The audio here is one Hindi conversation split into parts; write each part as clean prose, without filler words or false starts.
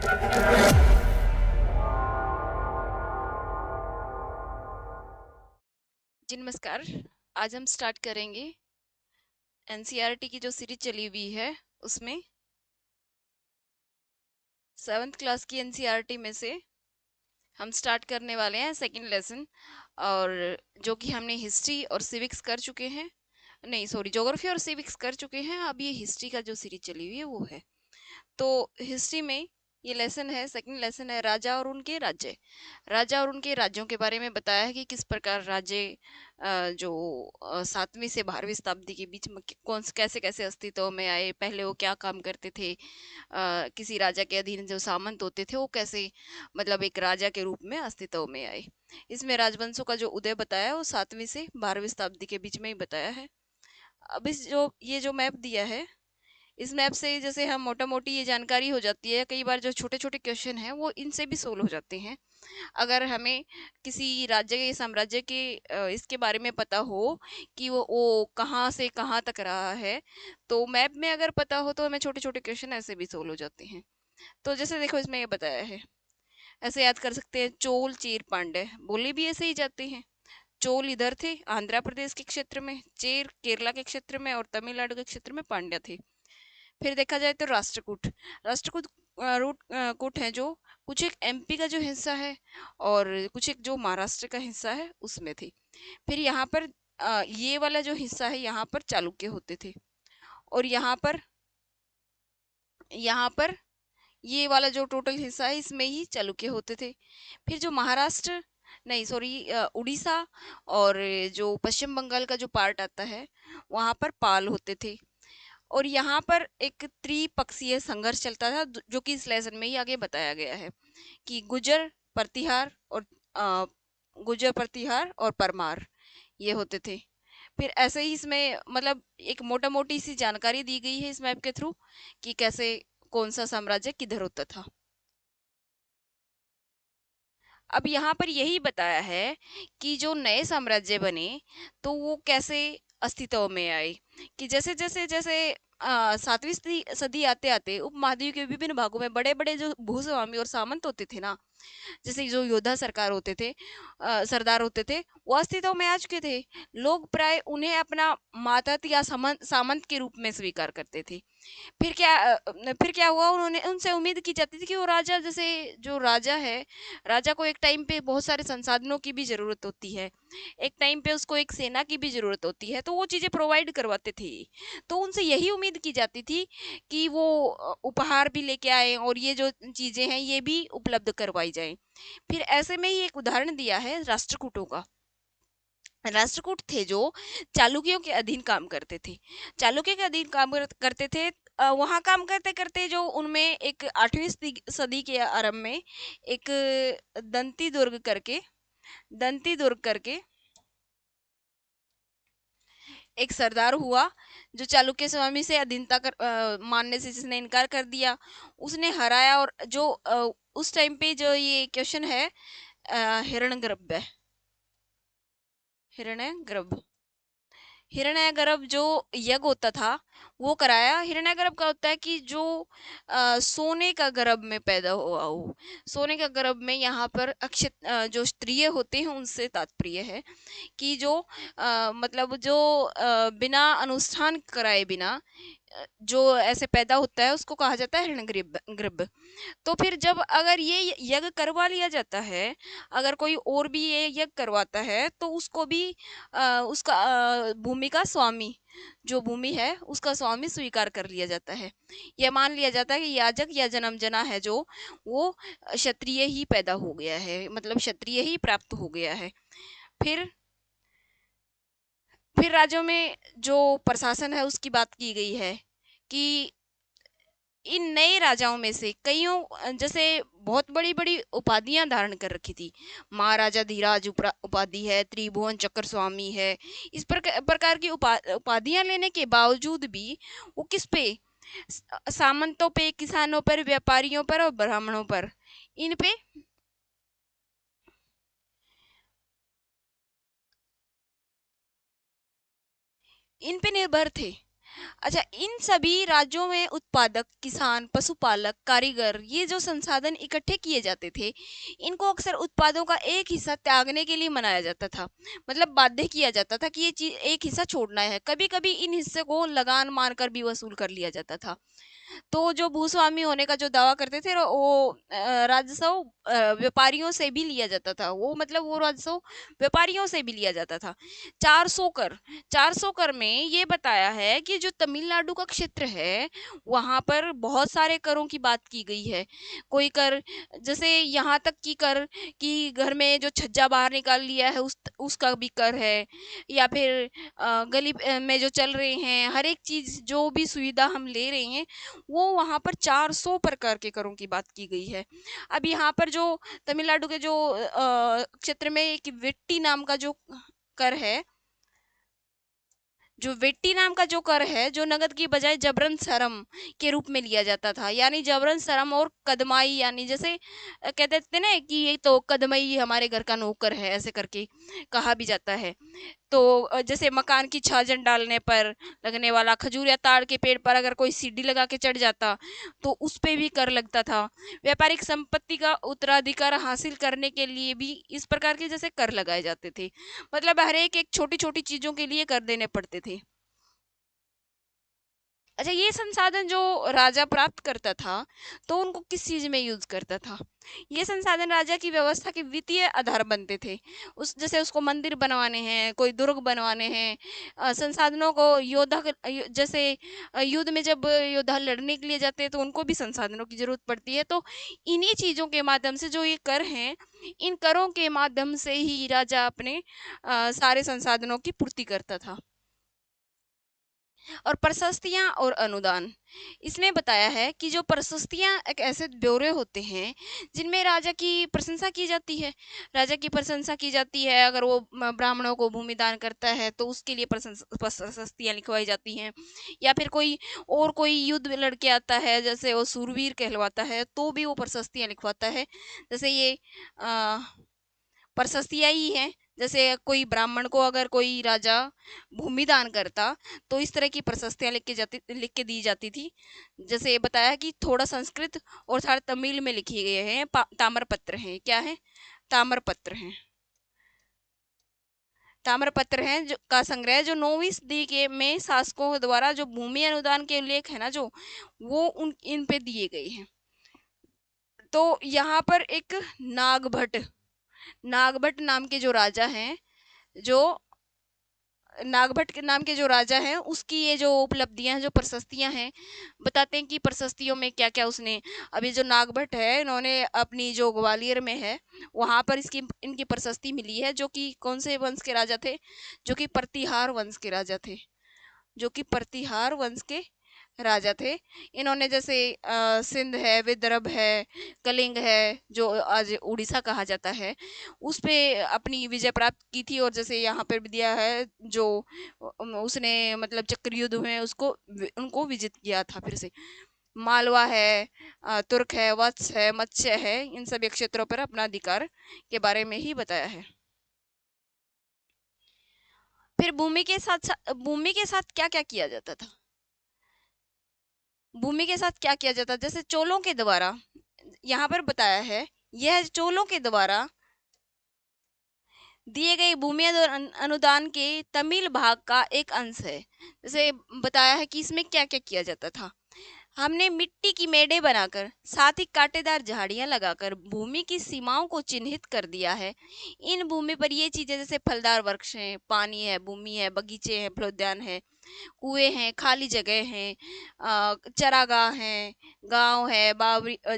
जी नमस्कार। आज हम स्टार्ट करेंगे एनसीईआरटी की जो सीरीज चली हुई है उसमें 7th क्लास की एनसीईआरटी में से हम स्टार्ट करने वाले हैं सेकंड लेसन। और जो कि हमने हिस्ट्री और सिविक्स कर चुके हैं, नहीं सॉरी, ज्योग्राफी और सिविक्स कर चुके हैं। अब ये हिस्ट्री का जो सीरीज चली हुई है वो है। तो हिस्ट्री में ये लेसन है, सेकंड लेसन है, राजा और उनके राज्य। राजा और उनके राज्यों के बारे में बताया है कि किस प्रकार राज्य जो 7वीं से 12वीं शताब्दी के बीच में कौन कैसे कैसे अस्तित्व में आए, पहले वो क्या काम करते थे, किसी राजा के अधीन जो सामंत होते थे वो कैसे मतलब एक राजा के रूप में अस्तित्व में आए। इसमें राजवंशों का जो उदय बताया है वो 7वीं से 12वीं शताब्दी के बीच में ही बताया है। अब इस जो ये जो मैप दिया है, इस मैप से जैसे हम मोटा मोटी ये जानकारी हो जाती है। कई बार जो छोटे छोटे क्वेश्चन हैं वो इनसे भी सोल्व हो जाते हैं। अगर हमें किसी राज्य या साम्राज्य के इसके बारे में पता हो कि वो कहाँ से कहाँ तक रहा है, तो मैप में अगर पता हो तो हमें छोटे छोटे क्वेश्चन ऐसे भी सोल्व हो जाते हैं। तो जैसे देखो इसमें ये बताया है, ऐसे याद कर सकते हैं। चोल चेर पांड्य बोले भी ऐसे ही जाते हैं। चोल इधर थे आंध्र प्रदेश के क्षेत्र में, चेर केरला के क्षेत्र में और तमिलनाडु के क्षेत्र में पांड्य थे। फिर देखा जाए तो राष्ट्रकूट, राष्ट्रकूट कूट है जो कुछ एक एमपी का जो हिस्सा है और कुछ एक जो महाराष्ट्र का हिस्सा है उसमें थी। फिर यहाँ पर ये वाला जो हिस्सा है यहाँ पर चालुक्य होते थे। और यहाँ पर ये वाला जो टोटल हिस्सा है इसमें ही चालुक्य होते थे। फिर जो महाराष्ट्र, नहीं सॉरी, उड़ीसा और जो पश्चिम बंगाल का जो पार्ट आता है वहाँ पर पाल होते थे। और यहाँ पर एक त्रिपक्षीय संघर्ष चलता था जो कि इस लेसन में ही आगे बताया गया है कि अ, गुर्जर प्रतिहार और परमार ये होते थे। फिर ऐसे ही इसमें मतलब एक मोटा मोटी सी जानकारी दी गई है इस मैप के थ्रू कि कैसे कौन सा साम्राज्य किधर होता था। अब यहाँ पर यही बताया है कि जो नए साम्राज्य बने तो वो कैसे अस्तित्व में आए। कि जैसे जैसे जैसे 7वीं सदी आते आते उपमहाद्वीप के विभिन्न भागों में बड़े बड़े जो भूस्वामी और सामंत होते थे ना, जैसे जो योद्धा सरकार होते थे, सरदार होते थे, वो अस्तित्व में आ चुके थे। लोग प्राय उन्हें अपना मातहत या सामंत के रूप में स्वीकार करते थे। फिर क्या हुआ, उन्होंने उनसे उम्मीद की जाती थी कि वो राजा, जैसे जो राजा है, राजा को एक टाइम पे बहुत सारे संसाधनों की भी जरूरत होती है, एक टाइम पे उसको एक सेना की भी जरूरत होती है, तो वो चीजें प्रोवाइड करवाते थे। तो उनसे यही उम्मीद की जाती थी कि वो उपहार भी लेके आए और ये जो चीजें हैं ये भी उपलब्ध करवाई जाए। फिर ऐसे में ही एक उदाहरण दिया है राष्ट्रकूटों का। राष्ट्रकूट थे जो चालुक्यों के अधीन काम करते थे। चालुक्य के अधीन काम करते थे। वहाँ काम करते करते जो उनमें एक 8वीं सदी के आरंभ में एक दंती दुर्ग करके एक सरदार हुआ जो चालुक्य स्वामी से मानने से जिसने इनकार कर दिया, उसने हराया। और जो उस टाइम पे जो ये क्वेश्चन है, हिरण्यगर्भ है, हिरण्यगर्भ, हिरण्यगर्भ जो यज्ञ होता था वो कराया। हिरण्यगर्भ का होता है कि जो सोने का गर्भ में पैदा हुआ हो। सोने का गर्भ में यहाँ पर जो स्त्रिय होते हैं उनसे तात्पर्य है कि जो मतलब जो बिना अनुष्ठान कराए बिना जो ऐसे पैदा होता है उसको कहा जाता है हिरण्यगर्भ गर्भ। तो फिर जब अगर ये यज्ञ करवा लिया जाता है, अगर कोई और भी ये यज्ञ करवाता है तो उसको भी उसका भूमि का स्वामी, जो भूमि है उसका स्वामी स्वीकार कर लिया जाता है। यह मान लिया जाता है कि याजक या जन्म जना है जो वो क्षत्रिय ही पैदा हो गया है, मतलब क्षत्रिय ही प्राप्त हो गया है। फिर फिर राज्यों में जो प्रशासन है उसकी बात की गई है कि इन नए राजाओं में से कईयों जैसे बहुत बड़ी बड़ी उपाधियां धारण कर रखी थी। महाराजा धीराज उपाधि है, त्रिभुवन चक्र स्वामी है। इस प्रकार की उपाधियां लेने के बावजूद भी वो किस पे, सामंतों पे, किसानों पर, व्यापारियों पर और ब्राह्मणों पर, इन पे इन पे निर्भर थे। अच्छा, इन सभी राज्यों में उत्पादक, किसान, पशुपालक, कारीगर, ये जो संसाधन इकट्ठे किए जाते थे, इनको अक्सर उत्पादों का एक हिस्सा त्यागने के लिए मनाया जाता था। मतलब बाध्य किया जाता था कि ये चीज एक हिस्सा छोड़ना है। कभी कभी इन हिस्से को लगान मारकर भी वसूल कर लिया जाता था। तो जो भूस्वामी होने का जो दावा करते थे वो राजस्व व्यापारियों से भी लिया जाता था। वो मतलब वो राजस्व व्यापारियों से भी लिया जाता था। 400 कर 400 कर में ये बताया है कि जो तमिलनाडु का क्षेत्र है वहां पर बहुत सारे करों की बात की गई है। कोई कर, जैसे यहाँ तक की कर कि घर में जो छज्जा बाहर निकाल लिया है उसका भी कर है। या फिर गली में जो चल रहे हैं हर एक चीज जो भी सुविधा हम ले रहे हैं वो वहाँ पर 400 प्रकार के करों की बात की गई है। अब यहाँ पर जो तमिलनाडु के जो क्षेत्र में एक वेट्टी नाम का जो कर है, जो वेट्टी नाम का जो कर है, जो नगद की बजाय जबरन सरम के रूप में लिया जाता था। यानी जबरन सरम और कदमाई, यानी जैसे कहते थे ना कि ये तो कदमाई हमारे घर का नौकर है, ऐसे करके कहा भी जाता है। तो जैसे मकान की छाजन डालने पर लगने वाला, खजूर या ताड़ के पेड़ पर अगर कोई सीढ़ी लगा के चढ़ जाता तो उस पे भी कर लगता था। व्यापारिक संपत्ति का उत्तराधिकार हासिल करने के लिए भी इस प्रकार के जैसे कर लगाए जाते थे। मतलब हर एक एक छोटी छोटी चीजों के लिए कर देने पड़ते थे। अच्छा, ये संसाधन जो राजा प्राप्त करता था तो उनको किस चीज में यूज करता था? ये संसाधन राजा की व्यवस्था के वित्तीय आधार बनते थे। उस जैसे उसको मंदिर बनवाने हैं, कोई दुर्ग बनवाने हैं, संसाधनों को जैसे युद्ध में जब योद्धा लड़ने के लिए जाते हैं तो उनको भी संसाधनों की जरूरत पड़ती है। तो इन्हीं चीजों के माध्यम से जो ये कर हैं, इन करों के माध्यम से ही राजा अपने सारे संसाधनों की पूर्ति करता था। और प्रशस्तियां और अनुदान, इसमें बताया है कि जो प्रशस्तियां एक ऐसे ब्यौरे होते हैं जिनमें राजा की प्रशंसा की जाती है। राजा की प्रशंसा की जाती है, अगर वो ब्राह्मणों को भूमि दान करता है तो उसके लिए प्रशस्तियां लिखवाई जाती हैं। या फिर कोई युद्ध लड़के आता है, जैसे वो सूरवीर कहलवाता है, तो भी वो प्रशस्तियां लिखवाता है। जैसे ये प्रशस्तियां ही हैं। जैसे कोई ब्राह्मण को अगर कोई राजा भूमि दान करता तो इस तरह की प्रशस्तियां लिख के दी जाती थी। जैसे ये बताया कि थोड़ा संस्कृत और थोड़ा तमिल में लिखे गए हैं, ताम्रपत्र हैं। क्या है? ताम्रपत्र हैं। ताम्रपत्र हैं जो का संग्रह, जो 9वीं सदी के में शासकों द्वारा जो भूमि अनुदान के उल्लेख है ना, जो वो उन इन पे दिए गए हैं। तो यहाँ पर एक नागभट्ट नागभट्ट नाम के जो राजा हैं, जो नागभट्ट के नाम के जो राजा हैं, उसकी ये जो उपलब्धियां हैं, जो प्रशस्तियां हैं, बताते हैं कि प्रशस्तियों में क्या क्या उसने। अभी जो नागभट्ट है, इन्होंने अपनी जो ग्वालियर में है वहां पर इसकी इनकी प्रशस्ति मिली है, जो कि कौन से वंश के राजा थे? जो कि प्रतिहार वंश के राजा थे। जो कि प्रतिहार वंश के राजा थे। इन्होंने जैसे सिंध है, विदर्भ है, कलिंग है, जो आज उड़ीसा कहा जाता है, उस पे अपनी विजय प्राप्त की थी। और जैसे यहाँ पर भी दिया है, जो उसने मतलब चक्रयुद्ध में उनको विजित किया था फिर से। मालवा है, तुर्क है, वत्स है, मत्स्य है, इन सभी क्षेत्रों पर अपना अधिकार के बारे में ही बताया है। फिर भूमि के साथ क्या क्या किया जाता था? भूमि के साथ क्या किया जाता? जैसे चोलों के द्वारा, यहाँ पर बताया है, यह चोलों के द्वारा दिए गए भूमि अनुदान के तमिल भाग का एक अंश है। जैसे बताया है कि इसमें क्या क्या किया जाता था। हमने मिट्टी की मेड़े बनाकर, साथ ही कांटेदार झाड़ियां लगाकर भूमि की सीमाओं को चिन्हित कर दिया है। इन भूमि पर ये चीजें जैसे फलदार वृक्ष हैं, पानी है, भूमि है, बगीचे हैं, फलोद्यान है, कुएं हैं, खाली जगह हैं, चरागाह हैं, गांव है,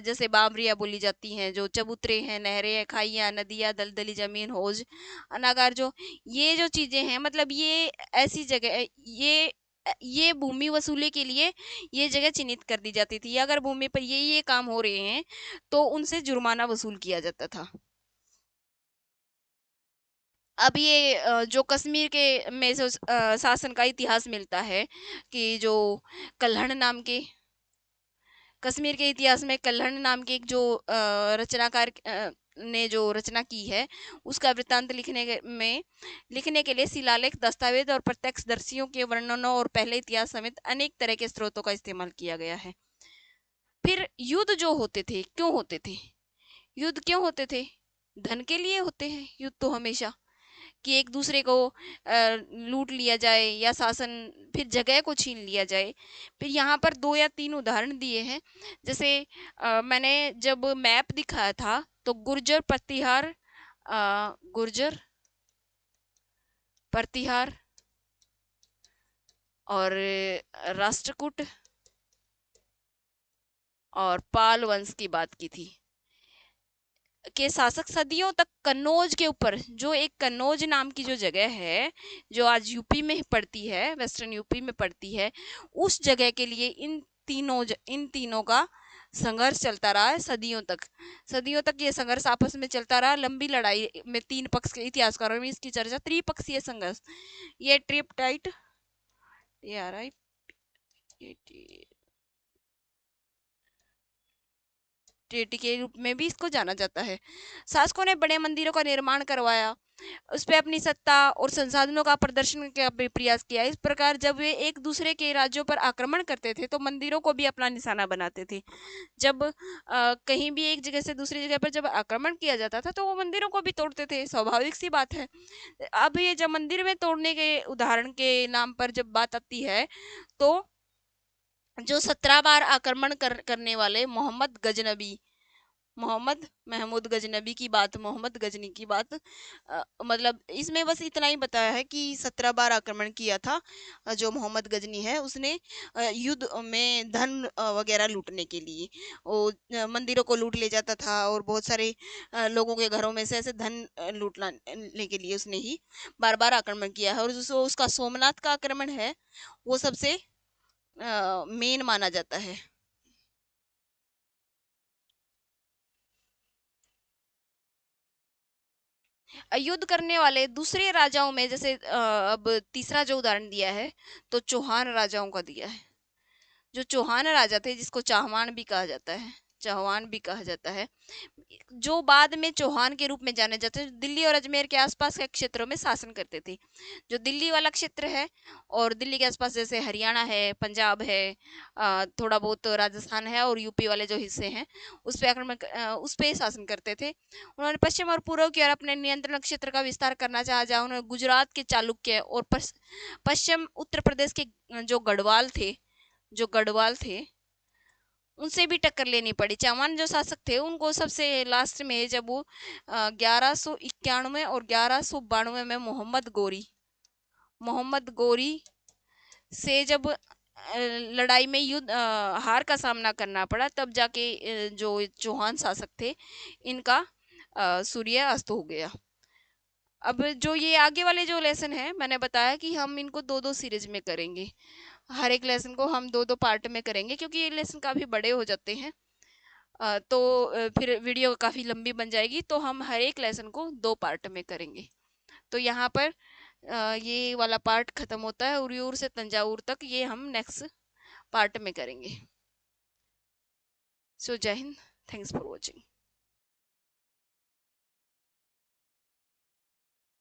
जैसे बावरियां बोली जाती हैं, जो चबूतरे हैं, नहरें हैं, खाइयां, नदियां, दलदली जमीन, हौज, अनागार, जो ये जो चीजें हैं, मतलब ये ऐसी जगह, ये भूमि वसूली के लिए ये जगह चिन्हित कर दी जाती थी। अगर भूमि पर ये काम हो रहे हैं तो उनसे जुर्माना वसूल किया जाता था। अब ये जो कश्मीर के में जो शासन का इतिहास मिलता है कि जो कल्हण नाम के कश्मीर के इतिहास में कल्हण नाम के एक जो रचनाकार ने जो रचना की है उसका वृत्तांत लिखने के लिए शिलालेख, दस्तावेज और प्रत्यक्षदर्शियों के वर्णनों और पहले इतिहास समेत अनेक तरह के स्रोतों का इस्तेमाल किया गया है। फिर युद्ध जो होते थे, क्यों होते थे? युद्ध क्यों होते थे? धन के लिए होते हैं युद्ध तो हमेशा, कि एक दूसरे को लूट लिया जाए या शासन, फिर जगह को छीन लिया जाए। फिर यहाँ पर 2 या 3 उदाहरण दिए हैं। जैसे मैंने जब मैप दिखाया था तो गुर्जर प्रतिहार और राष्ट्रकूट और पाल वंश की बात की थी के शासक सदियों तक कन्नौज के ऊपर, जो एक कन्नौज नाम की जो जगह है जो आज यूपी में पड़ती है, वेस्टर्न यूपी में पड़ती है, उस जगह के लिए इन तीनों का संघर्ष चलता रहा है सदियों तक ये संघर्ष आपस में चलता रहा। लंबी लड़ाई में 3 पक्ष के इतिहासकारों में इसकी चर्चा त्रिपक्षीय संघर्ष, ये ट्रिपटाइट, ये आ रहा है ट्रीटी के रूप में भी इसको जाना जाता है। शासकों ने बड़े मंदिरों का निर्माण करवाया, उस पर अपनी सत्ता और संसाधनों का प्रदर्शन का प्रयास किया। इस प्रकार जब वे एक दूसरे के राज्यों पर आक्रमण करते थे तो मंदिरों को भी अपना निशाना बनाते थे। जब कहीं भी एक जगह से दूसरी जगह पर जब आक्रमण किया जाता था तो वो मंदिरों को भी तोड़ते थे, स्वाभाविक सी बात है। अब ये जब मंदिर में तोड़ने के उदाहरण के नाम पर जब बात आती है तो जो 17 बार आक्रमण करने वाले मोहम्मद महमूद गजनबी की बात, मोहम्मद गजनी की बात, मतलब इसमें बस इतना ही बताया है कि 17 बार आक्रमण किया था जो मोहम्मद गजनी है उसने, युद्ध में धन वगैरह लूटने के लिए वो मंदिरों को लूट ले जाता था और बहुत सारे लोगों के घरों में से ऐसे धन लूटने के लिए उसने ही बार बार आक्रमण किया है। और जो उसका सोमनाथ का आक्रमण है वो सबसे मेन माना जाता है। युद्ध करने वाले दूसरे राजाओं में जैसे अब तीसरा जो उदाहरण दिया है तो चौहान राजाओं का दिया है। जो चौहान राजा थे जिसको चौहान भी कहा जाता है, जो बाद में चौहान के रूप में जाने जाते हैं, दिल्ली और अजमेर के आसपास के क्षेत्रों में शासन करते थे। जो दिल्ली वाला क्षेत्र है और दिल्ली के आसपास जैसे हरियाणा है, पंजाब है, थोड़ा बहुत राजस्थान है और यूपी वाले जो हिस्से हैं उस पे शासन करते थे। उन्होंने पश्चिम और पूर्व की ओर अपने नियंत्रण क्षेत्र का विस्तार करना चाहा, जहाँ उन्होंने गुजरात के चालुक्य और पश्चिम उत्तर प्रदेश के जो गढ़वाल थे उनसे भी टक्कर लेनी पड़ी। चौहान जो शासक थे उनको सबसे लास्ट में जब वो 1191 और 1192 में मोहम्मद गोरी से जब लड़ाई में हार का सामना करना पड़ा, तब जाके जो चौहान शासक थे इनका सूर्य अस्त हो गया। अब जो ये आगे वाले जो लेसन है मैंने बताया कि हम इनको 2-2 सीरीज में करेंगे, हर एक लेसन को हम 2-2 पार्ट में करेंगे क्योंकि ये लेसन काफ़ी बड़े हो जाते हैं। तो फिर वीडियो काफ़ी लंबी बन जाएगी, तो हम हर एक लेसन को 2 पार्ट में करेंगे। तो यहाँ पर ये वाला पार्ट ख़त्म होता है, उरियूर से तंजावुर तक ये हम नेक्स्ट पार्ट में करेंगे। सो जय हिंद, थैंक्स फॉर वॉचिंग।